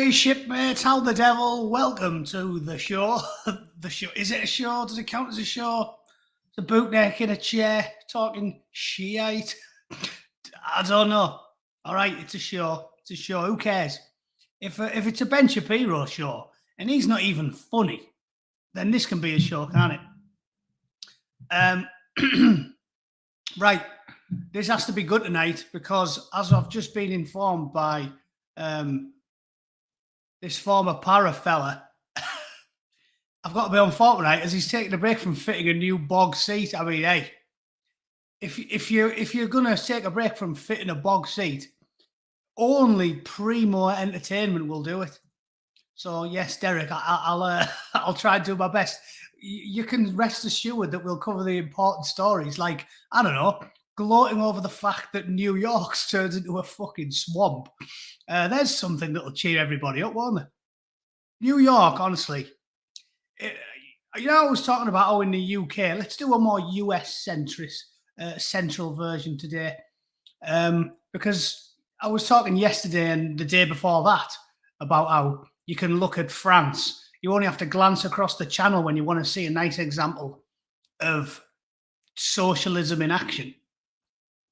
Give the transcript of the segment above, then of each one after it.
Hey shipmates, how the devil? Welcome to the show. The show. Is it a show? Does it count as a show? The bootneck in a chair talking shite. I don't know. All right, it's a show. It's a show. Who cares? If it's a Ben Shapiro show and he's not even funny, then this can be a show, can't it? Right. This has to be good tonight because, as I've just been informed by this former para fella, I've got to be on fortnight as he's taking a break from fitting a new bog seat. I mean, hey, if you're gonna take a break from fitting a bog seat, only Primo Entertainment will do it. So yes, Derek, I'll try and do my best. You can rest assured that we'll cover the important stories, like, I don't know, gloating over the fact that New York's turned into a fucking swamp. There's something that'll cheer everybody up, won't there? New York, honestly. I was talking about how in the UK, let's do a more US centrist central version today. Because I was talking yesterday and the day before that about how you can look at France. You only have to glance across the channel when you want to see a nice example of socialism in action.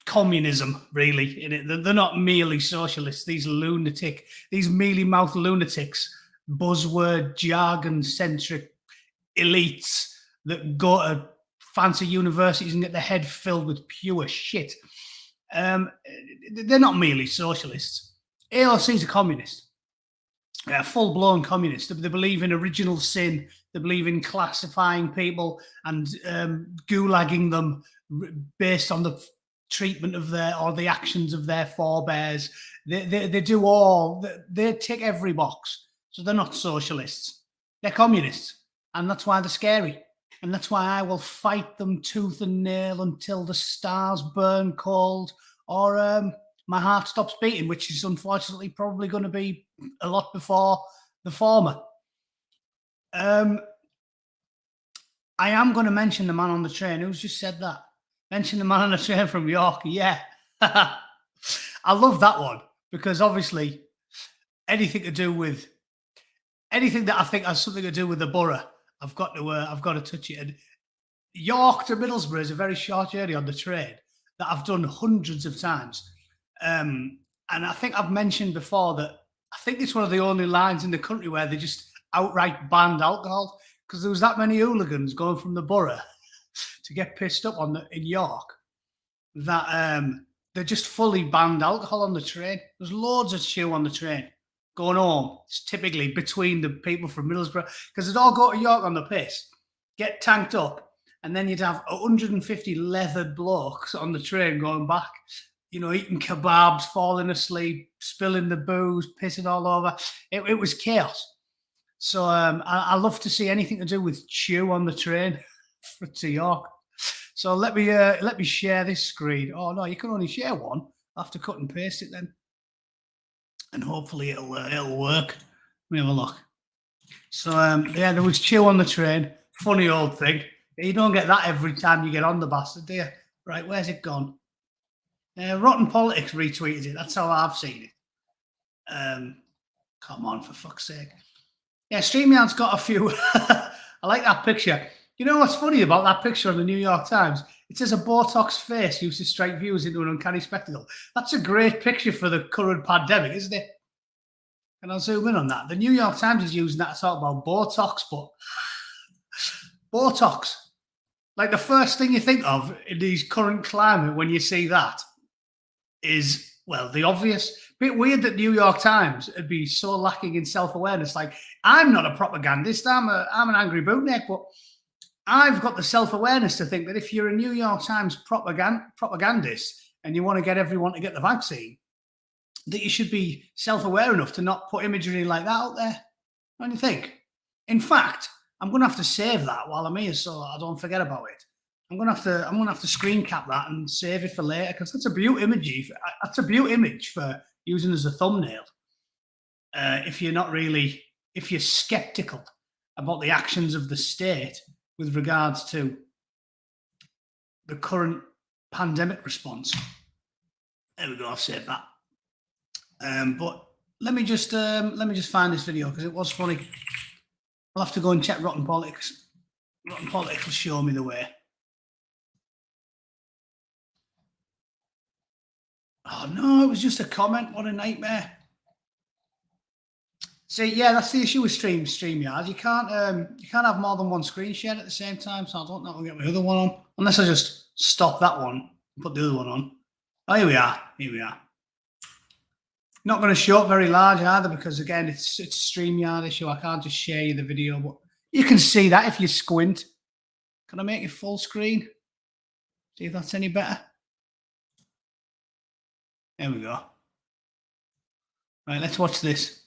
Communism, really, in it. They're not merely socialists. These mealy-mouthed lunatics, buzzword, jargon-centric elites that go to fancy universities and get their head filled with pure shit. They're not merely socialists. AOC's a communist. Full-blown communist. They believe in original sin. They believe in classifying people and gulagging them based on the treatment of the actions of their forebears. They do all. They tick every box. So they're not socialists. They're communists. And that's why they're scary. And that's why I will fight them tooth and nail until the stars burn cold or my heart stops beating, which is unfortunately probably going to be a lot before the former. I am going to mention the man on the train. Who's just said that? Mention the man on the train from York. Yeah. I love that one because obviously anything that I think has something to do with the borough, I've got to touch it. And York to Middlesbrough is a very short journey on the train that I've done hundreds of times. And I think I've mentioned before that I think it's one of the only lines in the country where they just outright banned alcohol because there was that many hooligans going from the borough to get pissed up in York that they just fully banned alcohol on the train. There's loads of chew on the train going home. It's typically between the people from Middlesbrough because they'd all go to York on the piss, get tanked up, and then you'd have 150 leathered blokes on the train going back, eating kebabs, falling asleep, spilling the booze, pissing all over. It was chaos. So I love to see anything to do with chew on the train to York. So let me share this screen. Oh no, you can only share one. I'll have to cut and paste it then, and hopefully it'll work. Let me have a look. So there was chew on the train. Funny old thing. You don't get that every time you get on the bastard, do you? Right, where's it gone? Rotten Politics retweeted it. That's how I've seen it. Come on, for fuck's sake. Yeah, StreamYard's got a few. I like that picture. You know what's funny about that picture on the New York Times? It says a Botox face used to strike viewers into an uncanny spectacle. That's a great picture for the current pandemic, isn't it? And I'll zoom in on that. The New York Times is using that to talk about Botox, but Botox. Like the first thing you think of in these current climate when you see that is, well, the obvious. Bit weird that New York Times would be so lacking in self-awareness. Like, I'm not a propagandist. I'm an Angry Bootneck, but I've got the self-awareness to think that if you're a New York Times propagandist and you want to get everyone to get the vaccine, that you should be self-aware enough to not put imagery like that out there. What do you think? In fact, I'm going to have to save that while I'm here so I don't forget about it. I'm going to have to screen cap that and save it for later because that's a beaut image. That's a beaut image for using as a thumbnail. If you're skeptical about the actions of the state with regards to the current pandemic response. There we go, I've saved that. But let me just find this video because it was funny. I'll have to go and check Rotten Politics. Rotten Politics will show me the way. Oh no, it was just a comment. What a nightmare. See, yeah, that's the issue with StreamYard. You can't have more than one screen shared at the same time, so I don't know if I'll get my other one on. Unless I just stop that one and put the other one on. Oh, here we are. Here we are. Not going to show up very large either because, again, it's a StreamYard issue. I can't just share you the video, but you can see that if you squint. Can I make it full screen? See if that's any better. There we go. Right, let's watch this.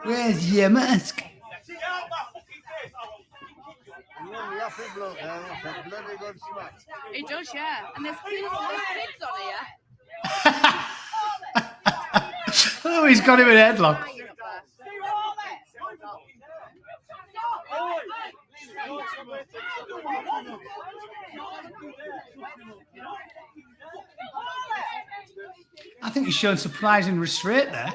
Where's your mask? He does, yeah. And there's kids on here. Oh, he's got him in a headlock. I think he's showing surprising restraint there.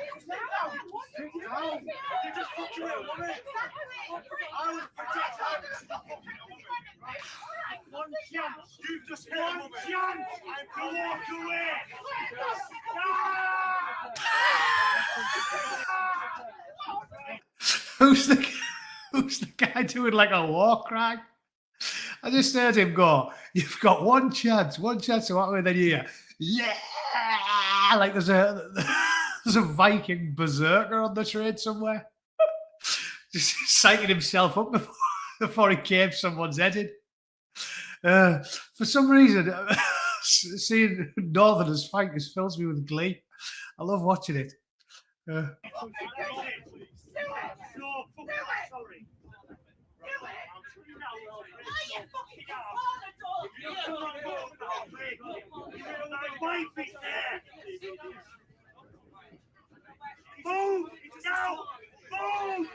One chance, you just one chance to walk away. Who's the guy doing like a war cry? I just heard him go, "You've got one chance to walk away." Then you hear, "Yeah!" Like there's a Viking berserker on the train somewhere, just psyching himself up before he caves someone's head in. For some reason, seeing Northerners fight just fills me with glee. I love watching it. Move now! Move!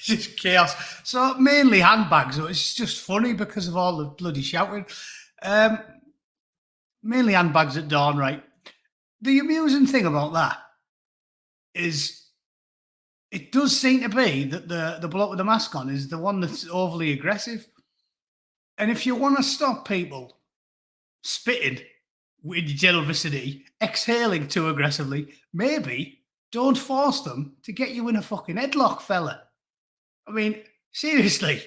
Just chaos. So mainly handbags. So it's just funny because of all the bloody shouting. Mainly handbags at dawn, right? The amusing thing about that is it does seem to be that the bloke with the mask on is the one that's overly aggressive. And if you want to stop people spitting in your general vicinity, exhaling too aggressively, maybe don't force them to get you in a fucking headlock, fella. I mean, seriously,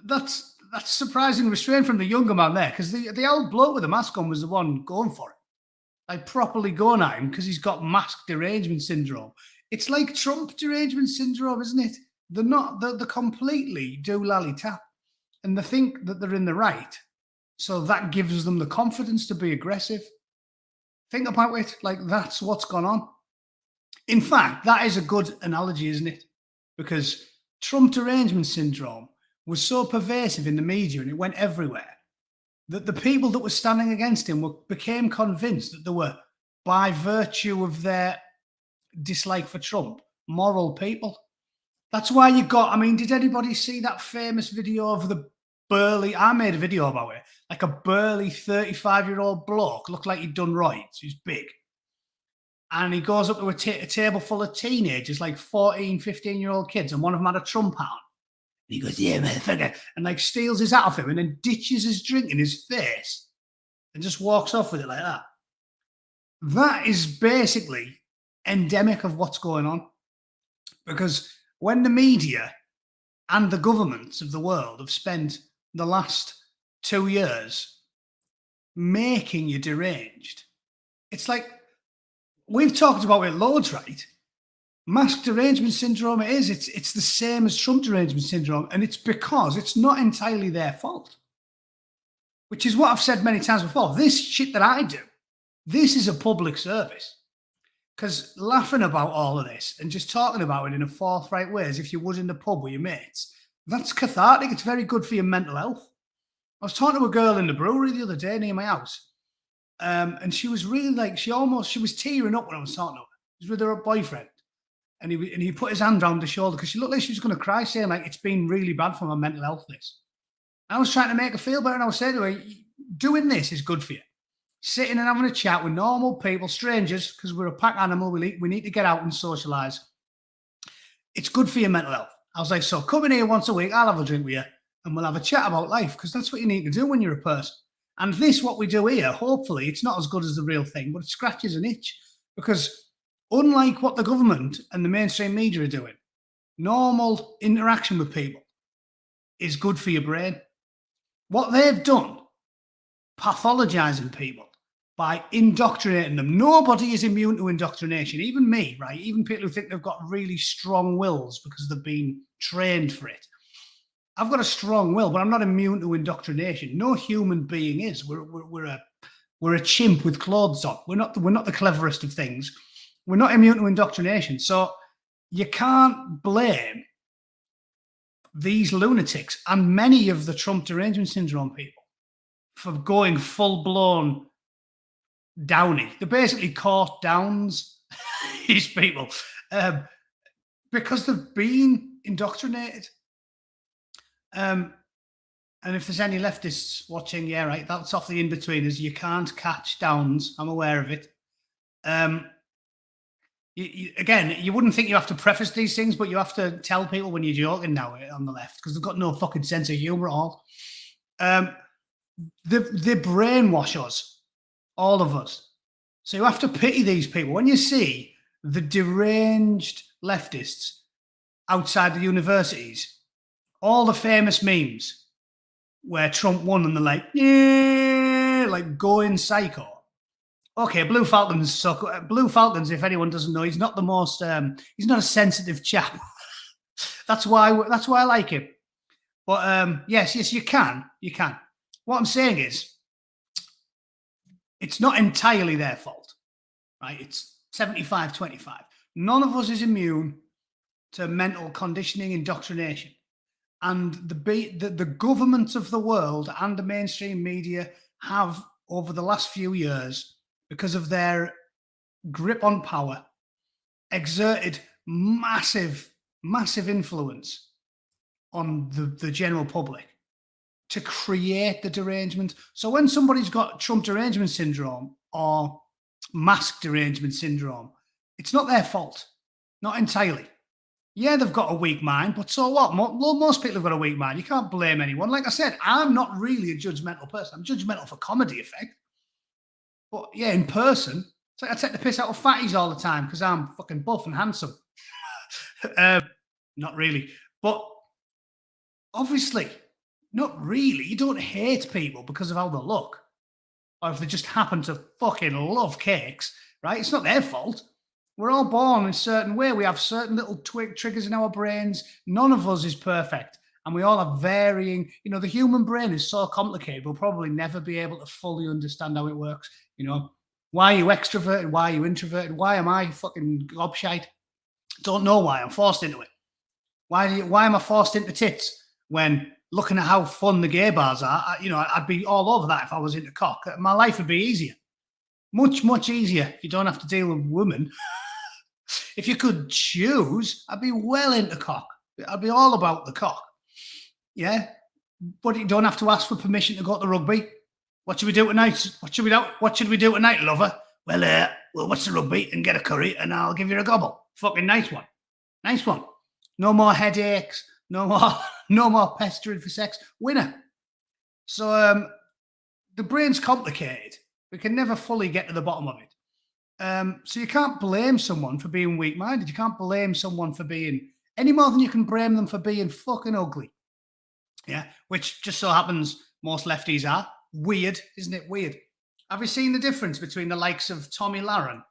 that's surprising restraint from the younger man there, because the old bloke with the mask on was the one going for it. Like properly going at him because he's got mask derangement syndrome. It's like Trump derangement syndrome, isn't it? They're completely do-lally tap. And they think that they're in the right. So that gives them the confidence to be aggressive. Think about it. Like that's what's gone on. In fact, that is a good analogy, isn't it? Because Trump derangement syndrome was so pervasive in the media and it went everywhere that the people that were standing against him became convinced that they were, by virtue of their dislike for Trump, moral people. That's why you got, I mean, did anybody see that famous video of the burly, I made a video about it, like a burly 35-year-old bloke, looked like he'd done roids, he's big. And he goes up to a table full of teenagers, like 14, 15-year-old kids, and one of them had a Trump hat on. And he goes, "Yeah, motherfucker," and like steals his hat off him and then ditches his drink in his face and just walks off with it like that. That is basically endemic of what's going on. Because when the media and the governments of the world have spent the last 2 years making you deranged, it's like, we've talked about it loads, right? Mask derangement syndrome, it is. It's the same as Trump derangement syndrome, and it's because it's not entirely their fault, which is what I've said many times before. This shit that I do, this is a public service. Because laughing about all of this and just talking about it in a forthright way as if you would in the pub with your mates, That's cathartic. It's very good for your mental health. I was talking to a girl in the brewery the other day near my house. And she was really like, she was tearing up when I was talking to her. She was with her boyfriend. And he put his hand around her shoulder because she looked like she was going to cry, saying like, it's been really bad for my mental health, this. I was trying to make her feel better, and I was saying to her, doing this is good for you. Sitting and having a chat with normal people, strangers, because we're a pack animal, we need to get out and socialise. It's good for your mental health. I was like, so come in here once a week, I'll have a drink with you, and we'll have a chat about life, because that's what you need to do when you're a person. And this, what we do here, hopefully, it's not as good as the real thing, but it scratches an itch. Because unlike what the government and the mainstream media are doing, normal interaction with people is good for your brain. What they've done, pathologizing people by indoctrinating them. Nobody is immune to indoctrination, even me, right? Even people who think they've got really strong wills because they've been trained for it. I've got a strong will, but I'm not immune to indoctrination. No human being is. We're a chimp with clothes on. We're not the cleverest of things. We're not immune to indoctrination. So you can't blame these lunatics and many of the Trump derangement syndrome people for going full-blown downy. They're basically caught downs, these people, because they've been indoctrinated. And if there's any leftists watching, yeah, right, that's off the in-betweeners. You can't catch downs. I'm aware of it. Again, you wouldn't think you have to preface these things, but you have to tell people when you're joking now on the left, because they've got no fucking sense of humor at all. They brainwash us, all of us. So you have to pity these people. When you see the deranged leftists outside the universities, all the famous memes where Trump won and they're like, yeah, like going psycho. Okay, Blue Falcons. Blue Falcons, if anyone doesn't know, he's not the most. He's not a sensitive chap. That's why I like him. But yes, you can. What I'm saying is, it's not entirely their fault, right? It's 75-25. None of us is immune to mental conditioning, indoctrination, and the governments of the world and the mainstream media have, over the last few years, because of their grip on power, exerted massive influence on the general public to create the derangement. So when somebody's got Trump derangement syndrome or mask derangement syndrome, it's not their fault, not entirely. Yeah, they've got a weak mind, but so what? Most people have got a weak mind. You can't blame anyone. Like I said, I'm not really a judgmental person. I'm judgmental for comedy effect. But yeah, in person, it's like I take the piss out of fatties all the time because I'm fucking buff and handsome. Not really. But obviously, not really. You don't hate people because of how they look. Or if they just happen to fucking love cakes, right? It's not their fault. We're all born in a certain way. We have certain little triggers in our brains. None of us is perfect. And we all have varying, the human brain is so complicated, we'll probably never be able to fully understand how it works. Why are you extroverted? Why are you introverted? Why am I fucking gobshite? Don't know why. I'm forced into it. Why am I forced into tits when looking at how fun the gay bars are? I'd be all over that if I was into cock. My life would be easier. Much, much easier if you don't have to deal with women. If you could choose, I'd be well into cock. I'd be all about the cock. Yeah? But you don't have to ask for permission to go to rugby. What should we do tonight? What should we do tonight, lover? Well, we'll watch the rugby and get a curry and I'll give you a gobble. Fucking nice one. Nice one. No more headaches. No more pestering for sex. Winner. So the brain's complicated. We can never fully get to the bottom of it. So you can't blame someone for being weak-minded. You can't blame someone for being any more than you can blame them for being fucking ugly. Yeah, which just so happens most lefties are. Weird, isn't it? Weird. Have you seen the difference between the likes of Tommy Lahren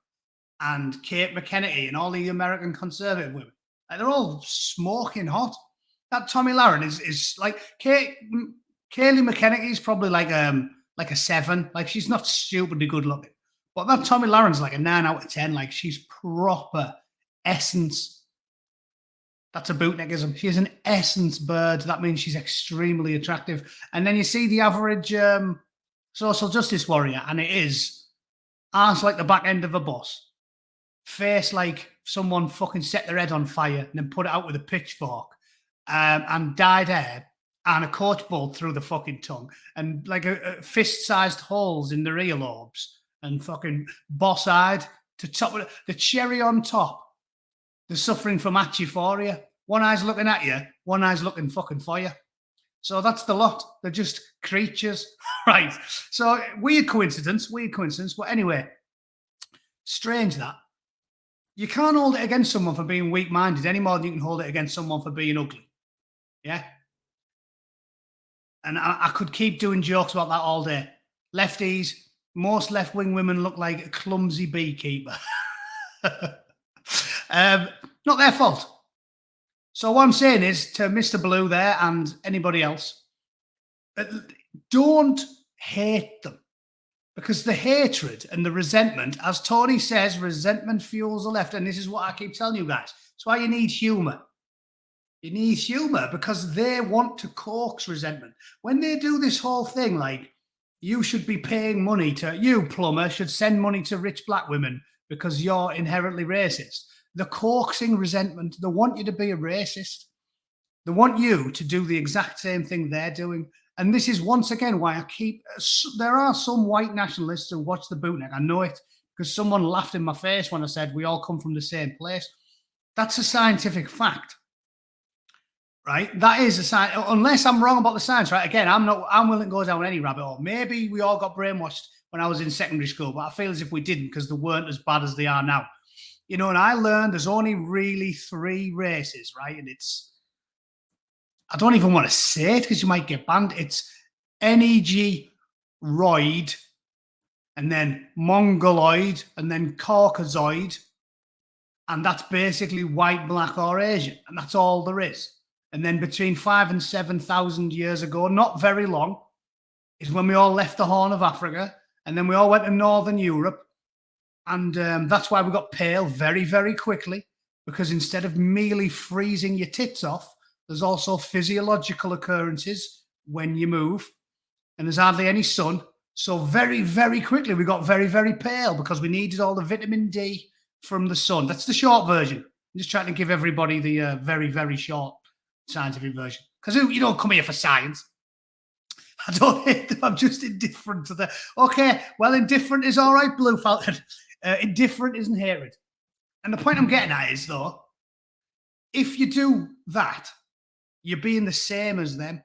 and Kate McEnany and all the American conservative women? Like, they're all smoking hot. That Tommy Lahren is like Kayleigh McEnany is probably like a 7. Like, she's not stupidly good looking. But that Tommy Laren's like a 9 out of 10. Like, she's proper essence. That's a bootneckism. She is an essence bird. That means she's extremely attractive. And then you see the average social justice warrior, and it is arse like the back end of a bus, face like someone fucking set their head on fire and then put it out with a pitchfork, and dyed hair and a coach bolt through the fucking tongue, and like a fist-sized holes in their earlobes, and fucking boss-eyed to top of the cherry on top. They're suffering from achiphoria. One eye's looking at you, one eye's looking fucking for you. So that's the lot. They're just creatures. Right. So weird coincidence. But anyway, strange that. You can't hold it against someone for being weak-minded any more than you can hold it against someone for being ugly. Yeah? And I could keep doing jokes about that all day. Lefties, most left-wing women look like a clumsy beekeeper. Not their fault. So what I'm saying is to Mr. Blue there and anybody else, don't hate them, because the hatred and the resentment, as Tony says, resentment fuels the left. And this is what I keep telling you guys. That's why you need humor. You need humor because they want to coax resentment. When they do this whole thing, like you should be paying money to, you plumber should send money to rich black women because you're inherently racist. They're coaxing resentment. They want you to be a racist. They want you to do the exact same thing they're doing. And this is once again why I keep, there are some white nationalists who watch the Bootneck. I know it because someone laughed in my face when I said we all come from the same place. That's a scientific fact, right? That is a science, unless I'm wrong about the science, right? Again, I'm willing to go down any rabbit hole. Maybe we all got brainwashed when I was in secondary school, but I feel as if we didn't because they weren't as bad as they are now. You know, and I learned there's only really 3 races, right? And it's, I don't even want to say it because you might get banned. It's Negroid, and then Mongoloid, and then Caucasoid. And that's basically white, black, or Asian. And that's all there is. And then between 5,000 and 7,000 years ago, not very long, is when we all left the Horn of Africa. And then we all went to Northern Europe. And that's why we got pale very, very quickly, because instead of merely freezing your tits off, there's also physiological occurrences when you move, and there's hardly any sun. So very, very quickly, we got very, very pale because we needed all the vitamin D from the sun. That's the short version. I'm just trying to give everybody the very, very short scientific version. Because you don't come here for science. I don't hate them. I'm just indifferent to the... Okay, well, indifferent is all right, Blue Falcon. Indifferent isn't hatred. And the point I'm getting at is, though, if you do that, you're being the same as them.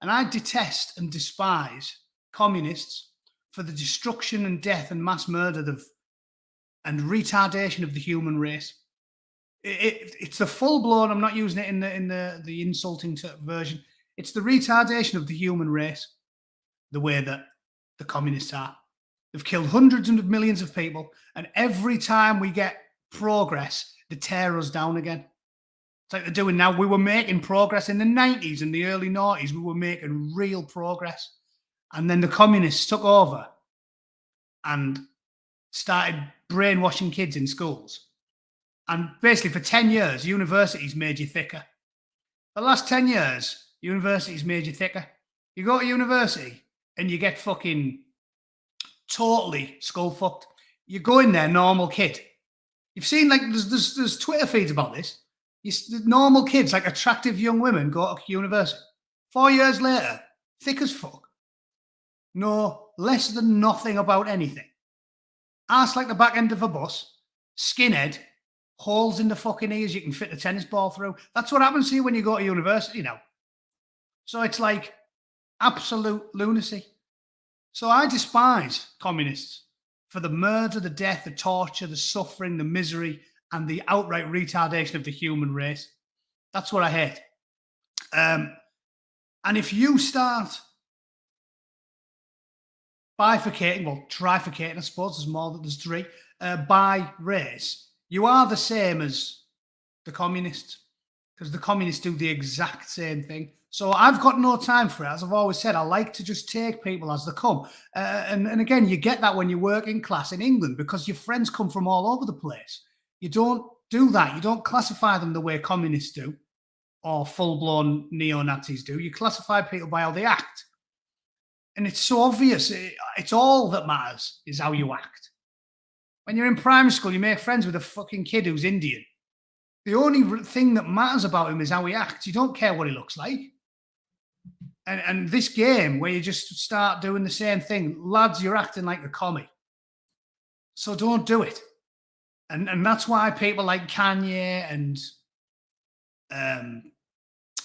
And I detest and despise communists for the destruction and death and mass murder and retardation of the human race. It's the full-blown, I'm not using it in the insulting version, it's the retardation of the human race, the way that the communists are. They've killed hundreds of millions of people, and every time we get progress, they tear us down again. It's like they're doing now. We were making progress in the 90s and the early 90s. We were making real progress. And then the communists took over and started brainwashing kids in schools. And basically for 10 years, universities made you thicker. The last 10 years, universities made you thicker. You go to university and you get fucking totally skull fucked. You go in there, normal kid. You've seen, like, there's Twitter feeds about this. Normal kids, like attractive young women, go to university. 4 years later, thick as fuck. No, less than nothing about anything. Ass like the back end of a bus, skinhead, holes in the fucking ears you can fit a tennis ball through. That's what happens to you when you go to university now. So it's like absolute lunacy. So I despise communists for the murder, the death, the torture, the suffering, the misery, and the outright retardation of the human race. That's what I hate. And if you start bifurcating, well, trifurcating, I suppose there's more, there's 3, by race, you are the same as the communists, because the communists do the exact same thing. So I've got no time for it. As I've always said, I like to just take people as they come. And again, you get that when you work in class in England, because your friends come from all over the place. You don't do that. You don't classify them the way communists do or full-blown neo-Nazis do. You classify people by how they act. And it's so obvious. It's all that matters is how you act. When you're in primary school, you make friends with a fucking kid who's Indian. The only thing that matters about him is how he acts. You don't care what he looks like. And this game where you just start doing the same thing, lads, you're acting like a commie. So don't do it. And that's why people like Kanye and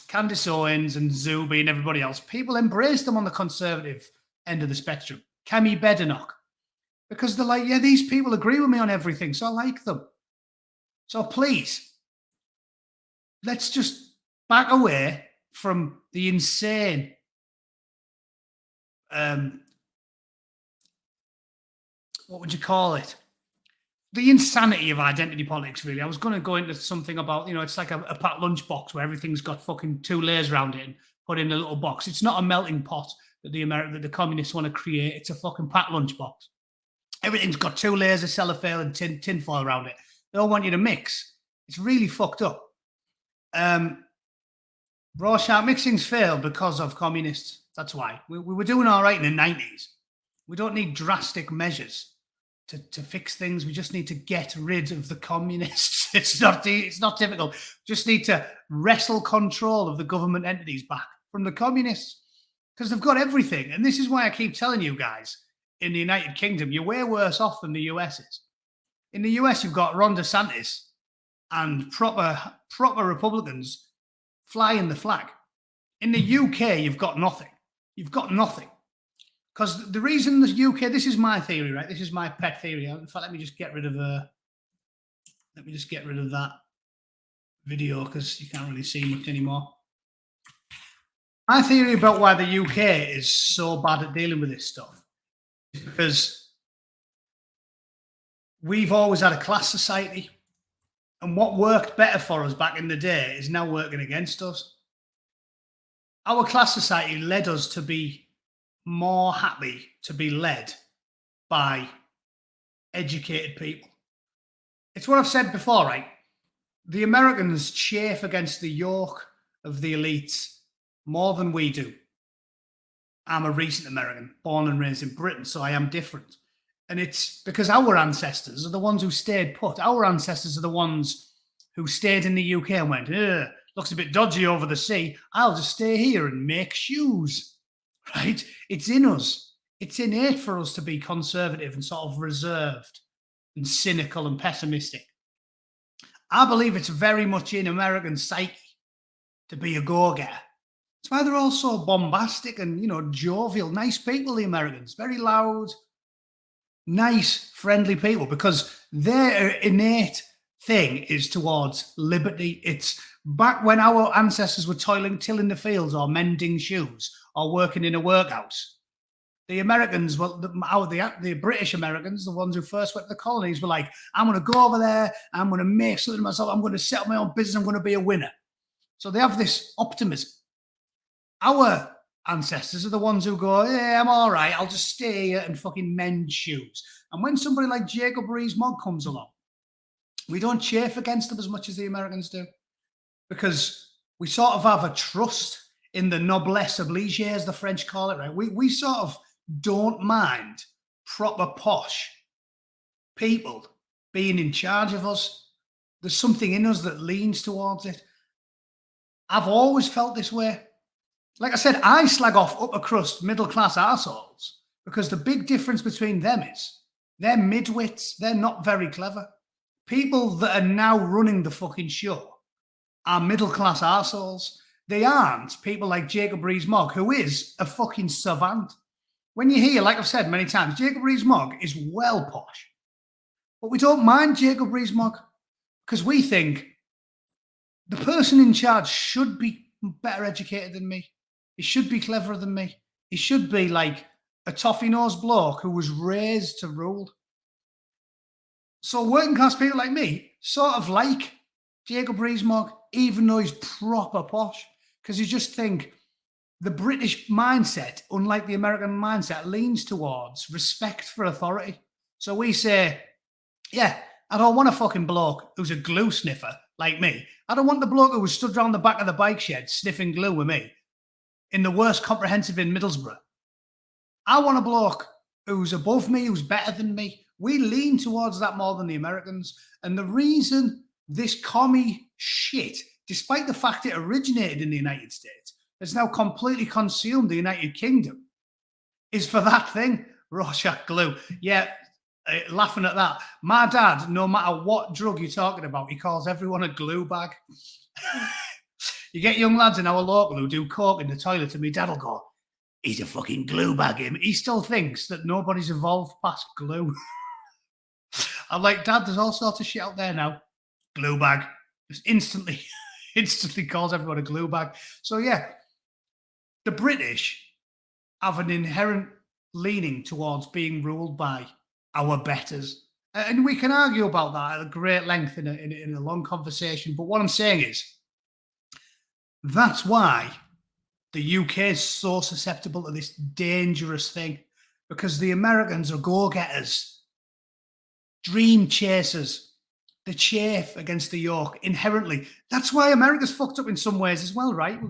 Candace Owens and Zuby and everybody else, people embrace them on the conservative end of the spectrum. Kemi Badenoch. Because they're like, yeah, these people agree with me on everything, so I like them. So please, let's just back away from the insane what would you call it? The insanity of identity politics, really. I was going to go into something about, it's like a packed lunchbox where everything's got fucking 2 layers around it and put in a little box. It's not a melting pot that the communists want to create. It's a fucking packed lunchbox. Everything's got 2 layers of cellophane and tin foil around it. They all want you to mix. It's really fucked up. Rorschach mixing's failed because of communists. That's why. We were doing all right in the 90s. We don't need drastic measures to fix things. We just need to get rid of the communists. It's not difficult. Just need to wrestle control of the government entities back from the communists because they've got everything. And this is why I keep telling you guys, in the United Kingdom, you're way worse off than the US is. In the US, you've got Ron DeSantis and proper Republicans flying the flag. In the UK, you've got nothing. You've got nothing. Because the reason the UK, this is my theory, right? This is my pet theory. In fact, let me just get rid of that video because you can't really see much anymore. My theory about why the UK is so bad at dealing with this stuff is because we've always had a class society, and what worked better for us back in the day is now working against us. Our class society led us to be more happy to be led by educated people. It's what I've said before, right? The Americans chafe against the yoke of the elites more than we do. I'm a recent American, born and raised in Britain, so I am different. And it's because our ancestors are the ones who stayed put. Our ancestors are the ones who stayed in the UK and went, looks a bit dodgy over the sea. I'll just stay here and make shoes. Right? It's in us. It's innate for us to be conservative and sort of reserved and cynical and pessimistic. I believe it's very much in American psyche to be a go-getter. That's why they're all so bombastic and, jovial, nice people, the Americans. Very loud, nice, friendly people, because their innate thing is towards liberty. It's back when our ancestors were tilling the fields or mending shoes or working in a workhouse. The Americans, the British Americans, the ones who first went to the colonies, were like, I'm going to go over there, I'm going to make something of myself, I'm going to set up my own business, I'm going to be a winner. So they have this optimism. Our ancestors are the ones who go, yeah, I'm all right, I'll just stay here and fucking mend shoes. And when somebody like Jacob Rees-Mogg comes along, we don't chafe against them as much as the Americans do, because we sort of have a trust in the noblesse oblige, as the French call it, right? We sort of don't mind proper posh people being in charge of us. There's something in us that leans towards it. I've always felt this way. Like I said, I slag off upper crust, middle class arseholes because the big difference between them is they're midwits. They're not very clever. People that are now running the fucking show are middle class arseholes. They aren't people like Jacob Rees-Mogg, who is a fucking savant. When you hear, like I've said many times, Jacob Rees-Mogg is well posh. But we don't mind Jacob Rees-Mogg because we think the person in charge should be better educated than me. He should be cleverer than me. He should be like a toffee-nosed bloke who was raised to rule. So working class people like me sort of like Jacob Rees-Mogg, even though he's proper posh, because you just think the British mindset, unlike the American mindset, leans towards respect for authority. So we say, yeah, I don't want a fucking bloke who's a glue sniffer like me. I don't want the bloke who was stood round the back of the bike shed sniffing glue with me in the worst comprehensive in Middlesbrough. I want a bloke who's above me, who's better than me. We lean towards that more than the Americans. And the reason this commie shit, despite the fact it originated in the United States, has now completely consumed the United Kingdom, is for that thing, Rorschach glue. Yeah, laughing at that. My dad, no matter what drug you're talking about, he calls everyone a glue bag. You get young lads in our local who do coke in the toilet, and my dad will go, he's a fucking glue bag, him. He still thinks that nobody's evolved past glue. I'm like, Dad, there's all sorts of shit out there now. Glue bag. Just instantly calls everyone a glue bag. So yeah, the British have an inherent leaning towards being ruled by our betters. And we can argue about that at great length in a long conversation. But what I'm saying is, that's why the UK is so susceptible to this dangerous thing, because the Americans are go-getters, dream chasers. They chafe against the yoke inherently. That's why America's fucked up in some ways as well, right?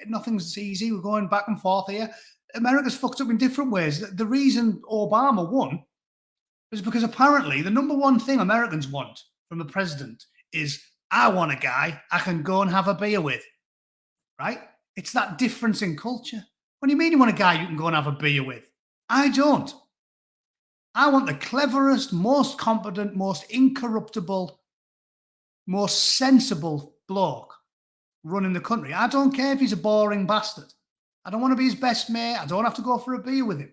Nothing's easy. We're going back and forth here. America's fucked up in different ways. The reason Obama won is because apparently the number one thing Americans want from a president is, I want a guy I can go and have a beer with, right? It's that difference in culture. What do you mean you want a guy you can go and have a beer with? I don't. I want the cleverest, most competent, most incorruptible, most sensible bloke running the country. I don't care if he's a boring bastard. I don't want to be his best mate. I don't have to go for a beer with him.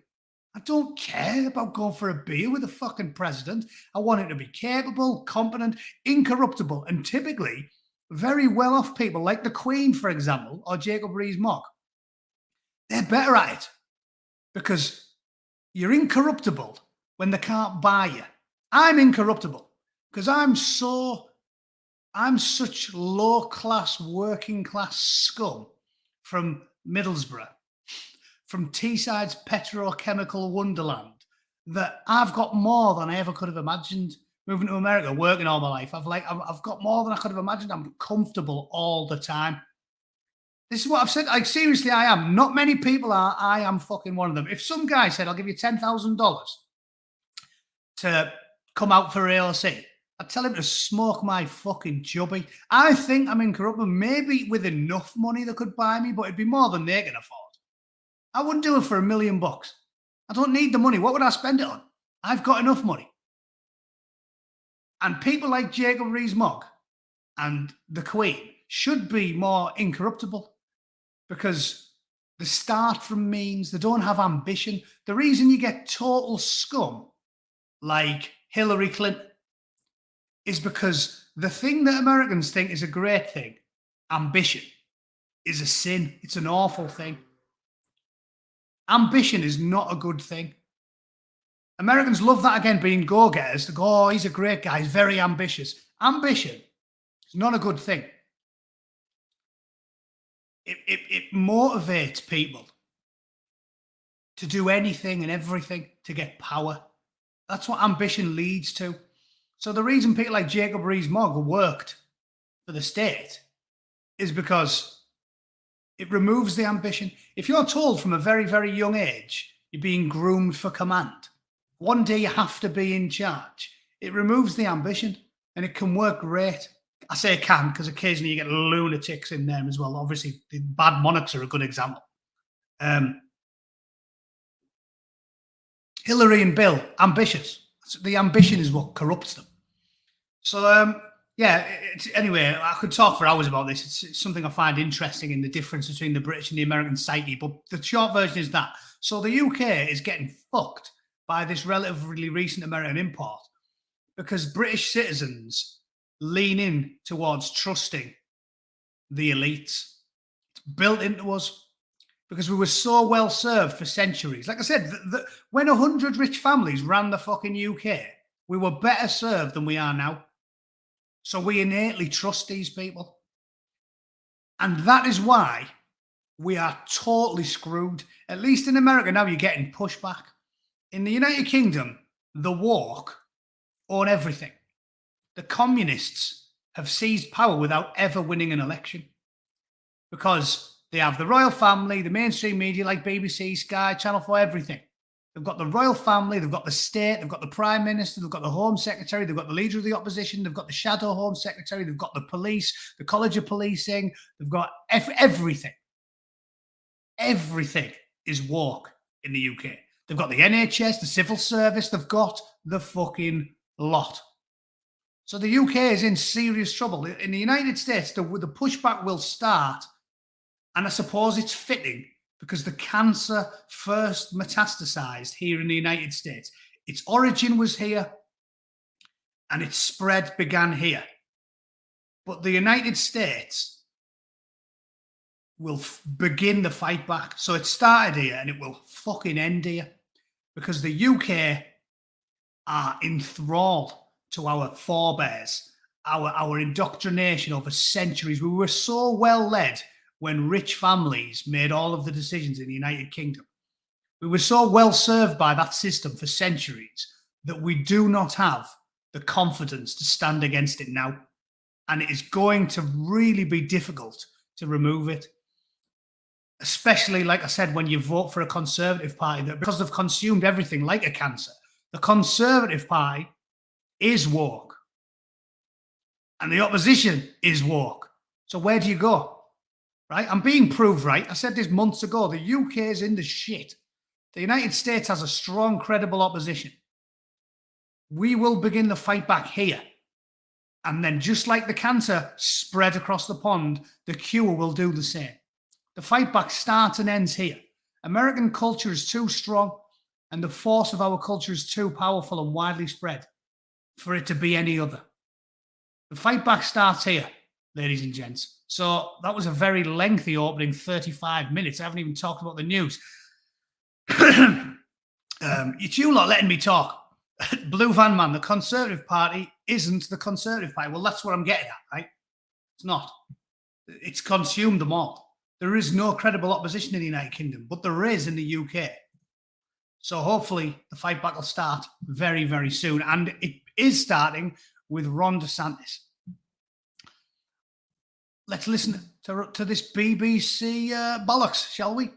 I don't care about going for a beer with the fucking president. I want him to be capable, competent, incorruptible, and typically very well-off people like the Queen, for example, or Jacob Rees-Mogg. They're better at it because you're incorruptible when they can't buy you. I'm incorruptible because I'm such low-class, working-class scum from Middlesbrough, from Teesside's petrochemical wonderland, that I've got more than I ever could have imagined. Moving to America, working all my life, I've got more than I could have imagined. I'm comfortable all the time. This is what I've said. Like, seriously, I am. Not many people are. I am fucking one of them. If some guy said, I'll give you $10,000 to come out for AOC, I'd tell him to smoke my fucking chubby. I think I'm incorruptible. Maybe with enough money they could buy me, but it'd be more than they can afford. I wouldn't do it for $1 million. I don't need the money. What would I spend it on? I've got enough money. And people like Jacob Rees-Mogg and the Queen should be more incorruptible because they start from means. They don't have ambition. The reason you get total scum like Hillary Clinton is because the thing that Americans think is a great thing, ambition, is a sin. It's an awful thing. Ambition is not a good thing. Americans love that, again, being go-getters. They go, oh, he's a great guy. He's very ambitious. Ambition is not a good thing. It motivates people to do anything and everything to get power. That's what ambition leads to. So the reason people like Jacob Rees-Mogg worked for the state is because it removes the ambition. If you're told from a very, very young age, you're being groomed for command, one day you have to be in charge, it removes the ambition and it can work great. I say it can because occasionally you get lunatics in there as well. Obviously, the bad monarchs are a good example. Hillary and Bill, ambitious. The ambition is what corrupts them. So, anyway, I could talk for hours about this. It's something I find interesting in the difference between the British and the American psyche. But the short version is that. So the UK is getting fucked by this relatively recent American import because British citizens lean in towards trusting the elites. It's built into us because we were so well served for centuries. Like I said, when 100 rich families ran the fucking UK, we were better served than we are now. So we innately trust these people. And that is why we are totally screwed. At least in America now, you're getting pushback. In the United Kingdom, the woke own everything. the communists have seized power without ever winning an election, because they have the royal family, the mainstream media like BBC, Sky, Channel 4, everything. They've got the royal family, they've got the state, they've got the prime minister, they've got the home secretary, they've got the leader of the opposition, they've got the shadow home secretary, they've got the police, the college of policing, they've got everything. Everything is woke in the UK. They've got the NHS, the civil service, they've got the fucking lot. So the UK is in serious trouble. In the United States, the pushback will start, and I suppose it's fitting, because the cancer first metastasized here in the United States. Its origin was here, and its spread began here. But the United States will begin the fight back. So it started here, and it will fucking end here, because the UK are enthralled to our forebears, our indoctrination over centuries. We were so well led when rich families made all of the decisions in the United Kingdom. We were so well served by that system for centuries that we do not have the confidence to stand against it now. And it is going to really be difficult to remove it. Especially, like I said, when you vote for a Conservative Party, that because they've consumed everything like a cancer, the Conservative Party is woke. And the opposition is woke. So where do you go? Right? I'm being proved right. I said this months ago. The UK is in the shit. The United States has a strong, credible opposition. We will begin the fight back here. And then just like the cancer spread across the pond, the cure will do the same. The fight back starts and ends here. American culture is too strong, and the force of our culture is too powerful and widely spread for it to be any other. The fight back starts here, ladies and gents. So that was a very lengthy opening, 35 minutes. I haven't even talked about the news. You lot letting me talk. Blue Van Man, the Conservative Party isn't the Conservative Party. Well, that's what I'm getting at, right? It's not. It's consumed them all. There is no credible opposition in the United Kingdom, but there is in the UK. So hopefully the fight back will start very, very soon. And it is starting with Ron DeSantis. Let's listen to this BBC bollocks, shall we?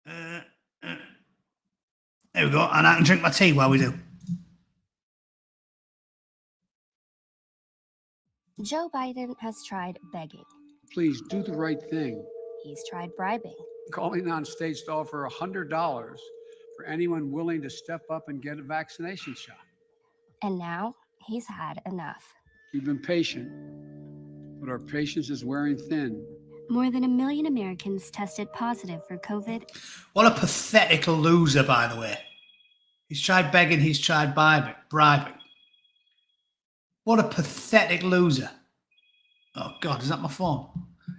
There we go. And I can drink my tea while we do. Joe Biden has tried begging. Please do the right thing. He's tried bribing. Calling on states to offer $100 for anyone willing to step up and get a vaccination shot. And now he's had enough. We've been patient, but our patience is wearing thin. More than 1 million Americans tested positive for COVID. What a pathetic loser, by the way. He's tried begging, he's tried bribing. What a pathetic loser. Oh, God, is that my phone?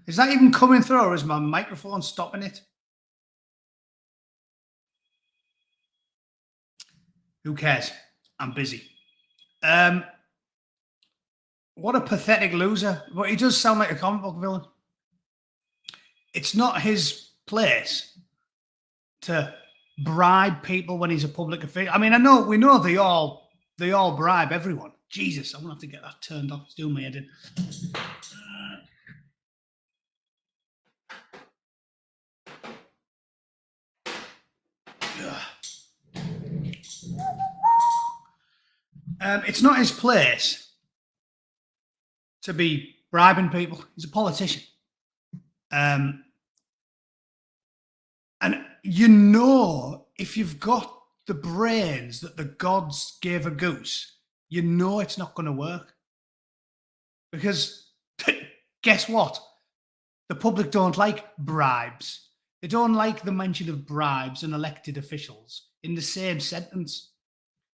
Is that even coming through, or is my microphone stopping it? Who cares? I'm busy. What a pathetic loser. But he does sound like a comic book villain. It's not his place to bribe people when he's a public official. I mean, we know they all bribe everyone. Jesus, I'm gonna have to get that turned off. It's doing my head in. It's not his place to be bribing people. He's a politician. And you know, if you've got the brains that the gods gave a goose, you know it's not going to work. Because guess what? The public don't like bribes. They don't like the mention of bribes and elected officials in the same sentence.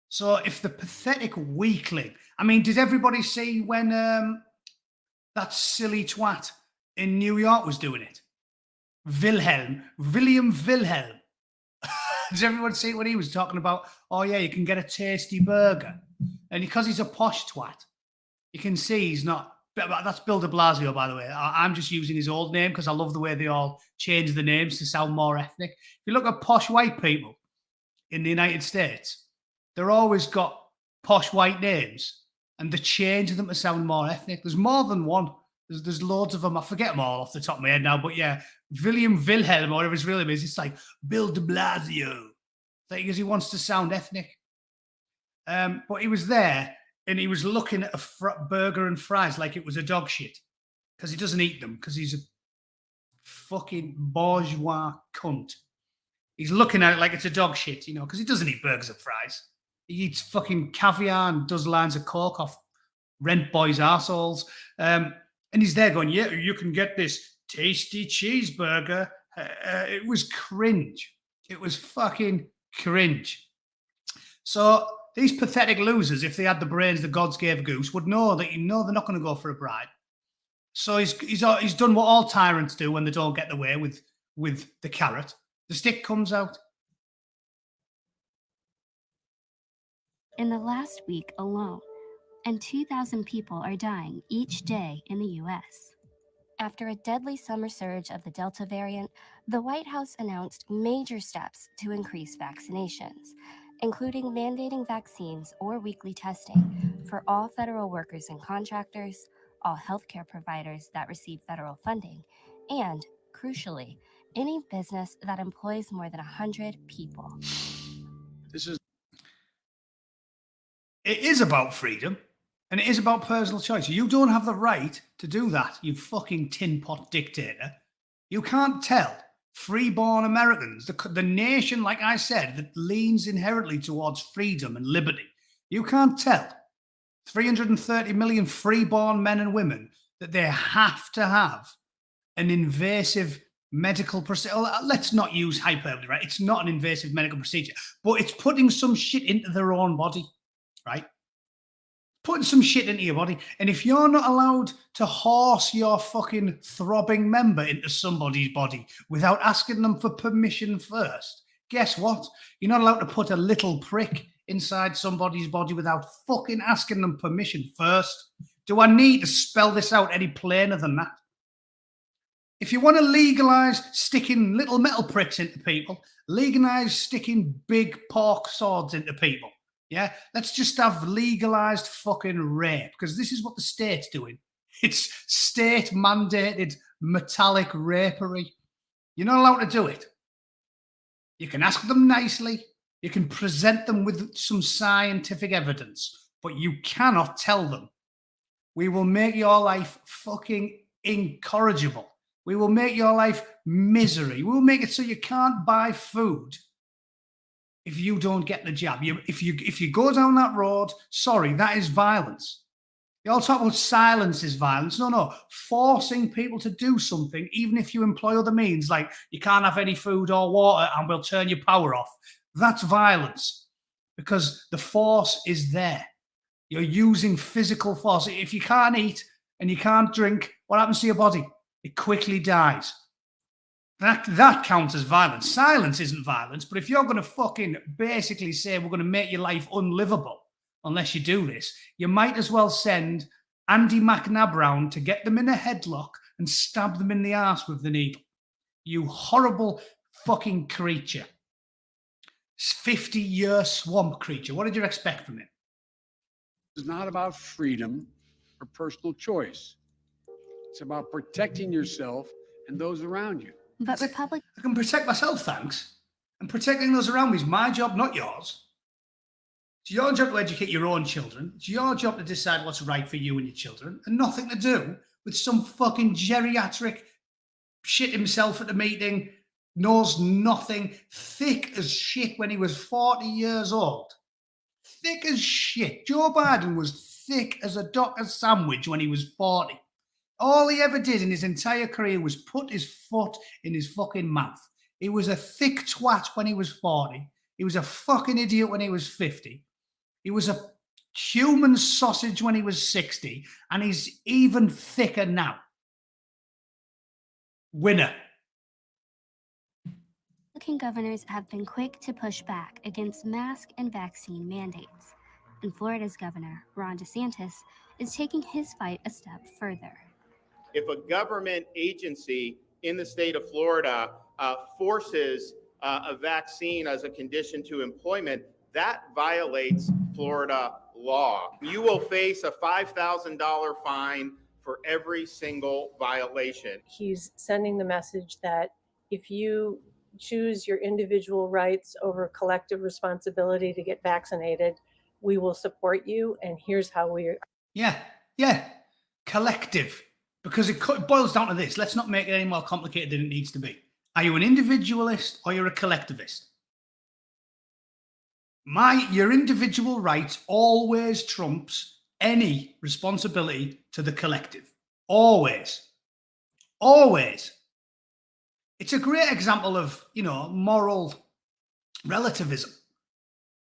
So if the pathetic weakling, I mean, did everybody see when that silly twat in New York was doing it? William Wilhelm. Does everyone see what he was talking about? Oh, yeah, you can get a tasty burger. And because he's a posh twat, you can see he's not. That's Bill de Blasio, by the way. I'm just using his old name because I love the way they all change the names to sound more ethnic. If you look at posh white people in the United States, they're always got posh white names. and they change them to sound more ethnic. There's more than one. There's loads of them. I forget them all off the top of my head now, but yeah, Wilhelm, or whatever his real name is, it's like Bill de Blasio, because he wants to sound ethnic. But he was there and he was looking at a burger and fries like it was a dog shit, because he doesn't eat them, because he's a fucking bourgeois cunt. He's looking at it like it's a dog shit, you know, because he doesn't eat burgers and fries. He eats fucking caviar and does lines of coke off rent boys' arseholes. And he's there going, yeah, you can get this tasty cheeseburger. It was cringe. It was fucking cringe. So these pathetic losers, if they had the brains the gods gave Goose, would know that, you know, they're not going to go for a bribe. So he's done what all tyrants do when they don't get their way with the carrot. The stick comes out. In the last week alone, and 2,000 people are dying each day in the US. After a deadly summer surge of the Delta variant, the White House announced major steps to increase vaccinations, including mandating vaccines or weekly testing for all federal workers and contractors, all healthcare providers that receive federal funding, and, crucially, any business that employs more than 100 people. It is about freedom, and it is about personal choice. You don't have the right to do that, you fucking tin pot dictator. You can't tell freeborn Americans, the nation, like I said, that leans inherently towards freedom and liberty. You can't tell 330 million freeborn men and women that they have to have an invasive medical procedure. Let's not use hyperbole, right? It's not an invasive medical procedure, but it's putting some shit into their own body, right? Putting some shit into your body. And if you're not allowed to horse your fucking throbbing member into somebody's body without asking them for permission first, guess what? You're not allowed to put a little prick inside somebody's body without fucking asking them permission first. Do I need to spell this out any plainer than that? If you want to legalize sticking little metal pricks into people, legalize sticking big pork swords into people. Yeah, let's just have legalized fucking rape, because this is what the state's doing. It's state mandated metallic rapery. You're not allowed to do it. You can ask them nicely. You can present them with some scientific evidence, but you cannot tell them, we will make your life fucking incorrigible. We will make your life misery. We will make it so you can't buy food if you don't get the jab. If you go down that road, sorry, that is violence. You all talk about silence is violence. No. Forcing people to do something, even if you employ other means, like you can't have any food or water and we'll turn your power off. That's violence, because the force is there. You're using physical force. If you can't eat and you can't drink, what happens to your body? It quickly dies. That counts as violence. Silence isn't violence, but if you're going to fucking basically say we're going to make your life unlivable unless you do this, you might as well send Andy McNabb round to get them in a headlock and stab them in the arse with the needle. You horrible fucking creature. 50-year swamp creature. What did you expect from it? It's not about freedom or personal choice. It's about protecting yourself and those around you. But I can protect myself, thanks. And protecting those around me is my job, not yours. It's your job to educate your own children. It's your job to decide what's right for you and your children, and nothing to do with some fucking geriatric shit himself at the meeting, knows nothing, thick as shit when he was 40 years old. Thick as shit. Joe Biden was thick as a doctor's sandwich when he was 40. All he ever did in his entire career was put his foot in his fucking mouth. He was a thick twat when he was 40. He was a fucking idiot when he was 50. He was a human sausage when he was 60. And he's even thicker now. Winner. Republican governors have been quick to push back against mask and vaccine mandates. And Florida's governor, Ron DeSantis, is taking his fight a step further. If a government agency in the state of Florida forces a vaccine as a condition to employment, that violates Florida law. You will face a $5,000 fine for every single violation. He's sending the message that if you choose your individual rights over collective responsibility to get vaccinated, we will support you, and here's how we are. Yeah. Collective. Because it boils down to this. Let's not make it any more complicated than it needs to be. Are you an individualist or you're a collectivist? Your individual rights always trumps any responsibility to the collective. Always. Always. It's a great example of, moral relativism.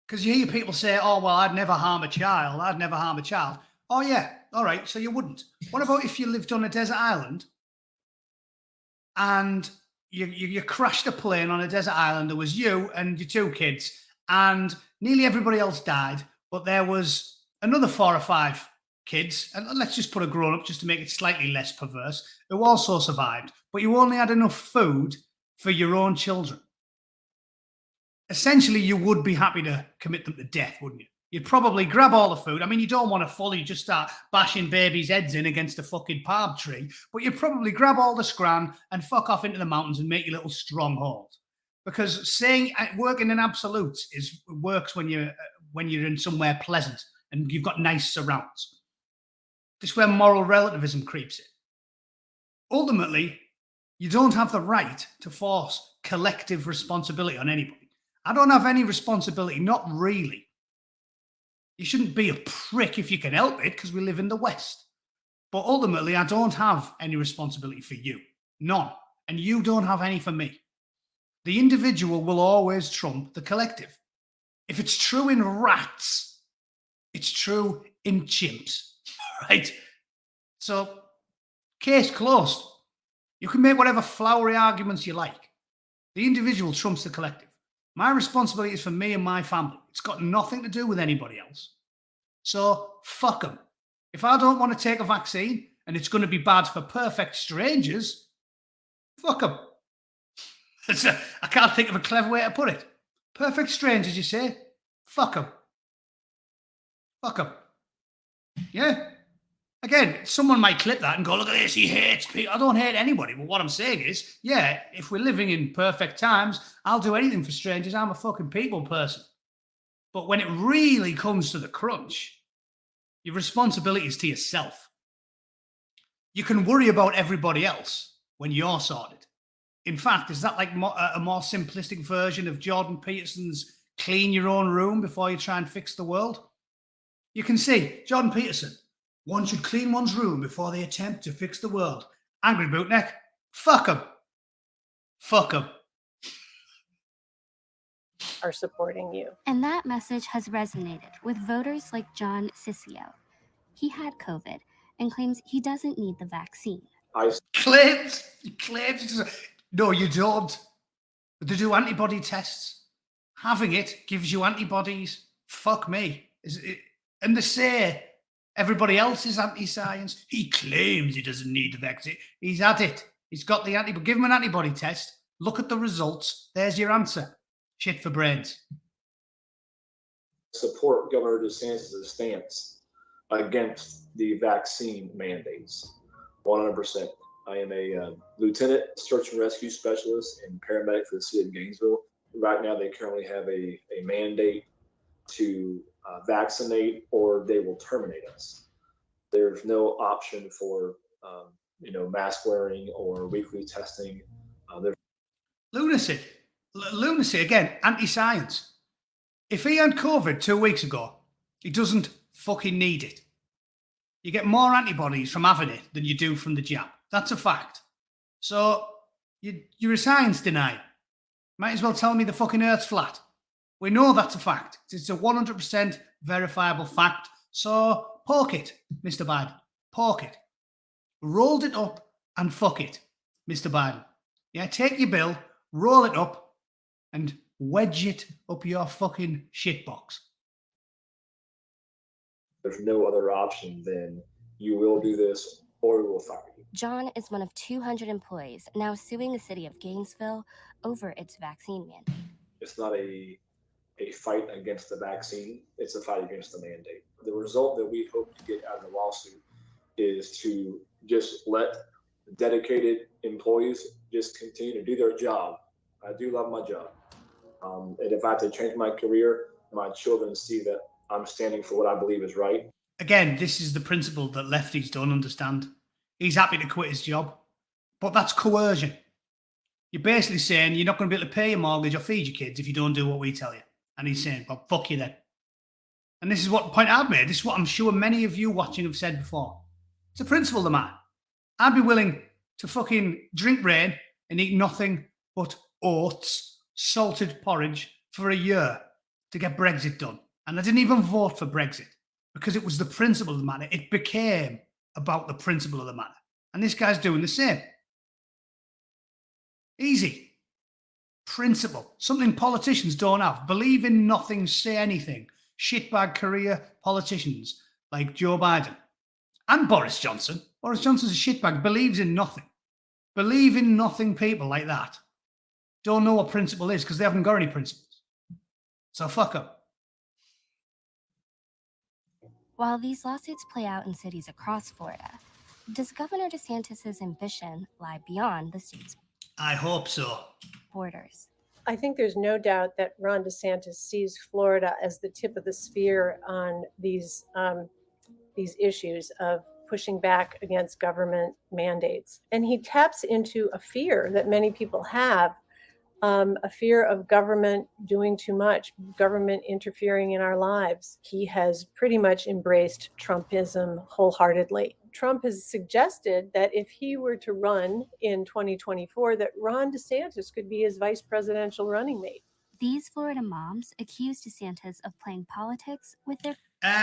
Because you hear people say, oh, well, I'd never harm a child. I'd never harm a child. Oh, yeah. All right. So you wouldn't. What about if you lived on a desert island and you crashed a plane on a desert island? There was you and your two kids and nearly everybody else died, but there was another 4 or 5 kids, and let's just put a grown-up just to make it slightly less perverse, who also survived, but you only had enough food for your own children. Essentially, you would be happy to commit them to death, wouldn't you? You'd probably grab all the food. I mean, you don't want to fully just start bashing babies' heads in against a fucking palm tree, but you'd probably grab all the scran and fuck off into the mountains and make your little stronghold. Because working in absolutes works when you're in somewhere pleasant and you've got nice surrounds. This is where moral relativism creeps in. Ultimately, you don't have the right to force collective responsibility on anybody. I don't have any responsibility, not really. You shouldn't be a prick if you can help it, because we live in the West. But ultimately, I don't have any responsibility for you. None. And you don't have any for me. The individual will always trump the collective. If it's true in rats, it's true in chimps, right? So, case closed. You can make whatever flowery arguments you like. The individual trumps the collective. My responsibility is for me and my family. It's got nothing to do with anybody else. So, fuck them. If I don't want to take a vaccine and it's going to be bad for perfect strangers, fuck them. I can't think of a clever way to put it. Perfect strangers, you say? Fuck them. Fuck them. Yeah? Again, someone might clip that and go, look at this, he hates people. I don't hate anybody, but what I'm saying is, yeah, if we're living in perfect times, I'll do anything for strangers. I'm a fucking people person. But when it really comes to the crunch, your responsibility is to yourself. You can worry about everybody else when you're sorted. In fact, is that like a more simplistic version of Jordan Peterson's clean your own room before you try and fix the world? You can see, Jordan Peterson, one should clean one's room before they attempt to fix the world. Angry Bootneck, fuck him. Fuck him. Are supporting you. And that message has resonated with voters like John Ciccio. He had COVID and claims he doesn't need the vaccine. Claims. No, you don't. They do antibody tests. Having it gives you antibodies. Fuck me. And they say everybody else is anti-science. He claims he doesn't need the vaccine. He's had it. He's got the antibody. Give him an antibody test. Look at the results. There's your answer. Shit for brains. Support Governor DeSantis' stance against the vaccine mandates. 100%. I am a lieutenant search and rescue specialist and paramedic for the city of Gainesville. Right now, they currently have a mandate to vaccinate, or they will terminate us. There's no option for mask wearing or weekly testing. Lunacy. Lunacy again. Anti-science. If he had COVID 2 weeks ago, he doesn't fucking need it. You get more antibodies from having it than you do from the jab. That's a fact. So you're a science denier. Might as well tell me the fucking Earth's flat. We know that's a fact. It's a 100% verifiable fact. So poke it, Mr. Biden. Poke it. Rolled it up and fuck it, Mr. Biden. Yeah, take your bill, roll it up, and wedge it up your fucking shitbox. There's no other option than you will do this or we will fire you. John is one of 200 employees now suing the city of Gainesville over its vaccine mandate. It's not a a fight against the vaccine. It's a fight against the mandate. The result that we hope to get out of the lawsuit is to just let dedicated employees just continue to do their job. I do love my job. And if I have to change my career, my children see that I'm standing for what I believe is right. Again, this is the principle that lefties don't understand. He's happy to quit his job, but that's coercion. You're basically saying you're not going to be able to pay your mortgage or feed your kids if you don't do what we tell you. And he's saying, well, fuck you then. And this is what point I've made. This is what I'm sure many of you watching have said before. It's a principle of the matter. I'd be willing to fucking drink rain and eat nothing but oats, salted porridge for a year to get Brexit done. And I didn't even vote for Brexit because it was the principle of the matter. It became about the principle of the matter. And this guy's doing the same. Easy. Principle. Something politicians don't have. Believe in nothing, say anything. Shitbag career politicians like Joe Biden and Boris Johnson. Boris Johnson's a shitbag, believes in nothing. Believe in nothing people like that don't know what principle is because they haven't got any principles. So fuck them. While these lawsuits play out in cities across Florida, does Governor DeSantis' ambition lie beyond the state's I hope so. borders? I think there's no doubt that Ron DeSantis sees Florida as the tip of the spear on these issues of pushing back against government mandates. And he taps into a fear that many people have, a fear of government doing too much, government interfering in our lives. He has pretty much embraced Trumpism wholeheartedly. Trump has suggested that if he were to run in 2024, that Ron DeSantis could be his vice presidential running mate. These Florida moms accuse DeSantis of playing politics with their...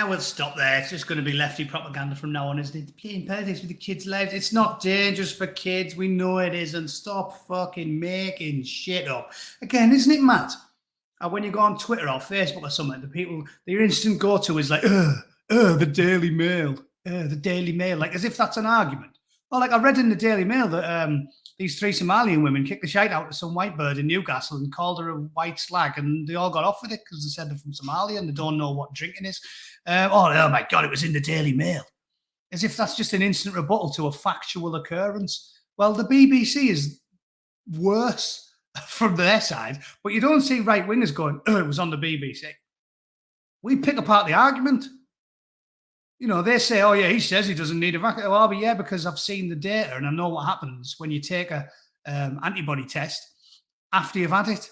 We'll stop there. It's just going to be lefty propaganda from now on, isn't it? Playing politics with the kids' lives. It's not dangerous for kids. We know it isn't. Stop fucking making shit up. Again, isn't it mad? When you go on Twitter or Facebook or something, the people, your instant go-to is like, the Daily Mail. The Daily Mail. Like, as if that's an argument. Well, like I read in the Daily Mail that these 3 Somalian women kicked the shite out of some white bird in Newcastle and called her a white slag, and they all got off with it because they said they're from Somalia and they don't know what drinking is. Oh my God, it was in the Daily Mail. As if that's just an instant rebuttal to a factual occurrence. Well, the BBC is worse from their side, but you don't see right-wingers going, it was on the BBC. We pick apart the argument. You know, they say, oh, yeah, he says he doesn't need a vaccine. Well, but yeah, because I've seen the data and I know what happens when you take a antibody test after you've had it.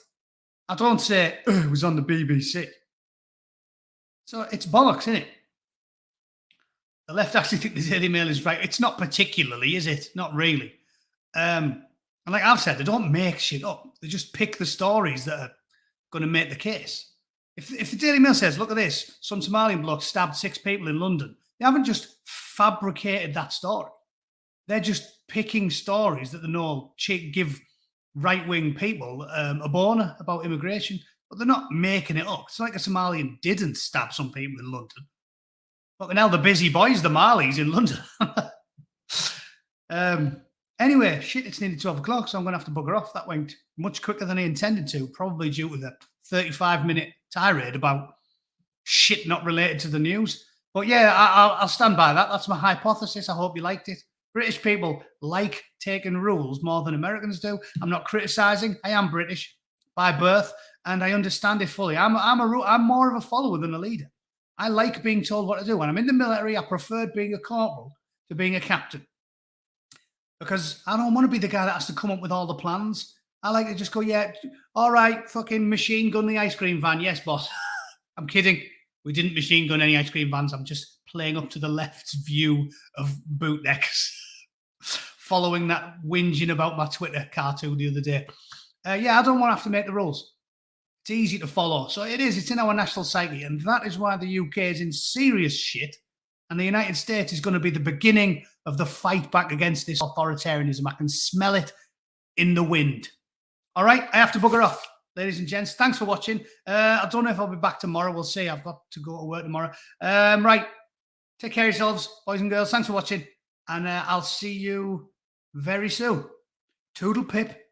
I don't say, it was on the BBC. So it's bollocks, isn't it? The left actually think the Daily Mail is right. It's not particularly, is it? Not really. And like I've said, they don't make shit up. They just pick the stories that are going to make the case. If the Daily Mail says, look at this, some Somalian bloke stabbed 6 people in London, they haven't just fabricated that story. They're just picking stories that they know give right-wing people a boner about immigration, but they're not making it up. It's like a Somalian didn't stab some people in London. But now the busy boys, the Marleys in London. Anyway, shit, it's nearly 12 o'clock, so I'm going to have to bugger off. That went much quicker than I intended to, probably due to the 35-minute tirade about shit not related to the news. But yeah, I'll stand by that. That's my hypothesis. I hope you liked it. British people like taking rules more than Americans do. I'm not criticising. I am British by birth, and I understand it fully. I'm more of a follower than a leader. I like being told what to do. When I'm in the military, I preferred being a corporal to being a captain because I don't want to be the guy that has to come up with all the plans. I like to just go, yeah, all right, fucking machine gun the ice cream van. Yes, boss. I'm kidding. We didn't machine gun any ice cream vans. I'm just playing up to the left's view of bootnecks, following that whinging about my Twitter cartoon the other day. Yeah, I don't want to have to make the rules. It's easy to follow. So it is. It's in our national psyche. And that is why the UK is in serious shit. And the United States is going to be the beginning of the fight back against this authoritarianism. I can smell it in the wind. All right, I have to bugger off, ladies and gents. Thanks for watching. I don't know if I'll be back tomorrow. We'll see. I've got to go to work tomorrow. Right, take care of yourselves, boys and girls. Thanks for watching. And I'll see you very soon. Toodle pip.